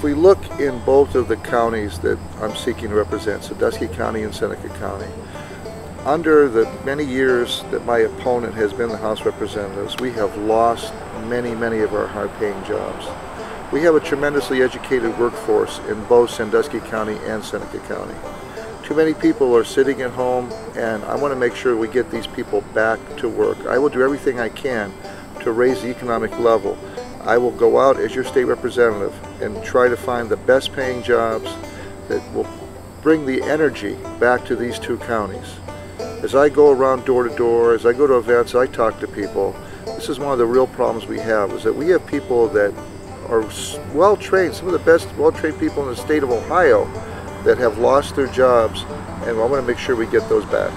if we look in both of the counties that I'm seeking to represent, Sandusky County and Seneca County, under the many years that my opponent has been the House of Representatives, we have lost many of our high-paying jobs. We have a tremendously educated workforce in both Sandusky County and Seneca County. Too many people are sitting at home, and I want to make sure we get these people back to work. I will do everything I can to raise the economic level. I will go out as your state representative and try to find the best paying jobs that will bring the energy back to these two counties. As I go around door to door, as I go to events, I talk to people. This is one of the real problems we have, is that we have people that are well trained, some of the best well-trained people in the state of Ohio, that have lost their jobs, and I want to make sure we get those back.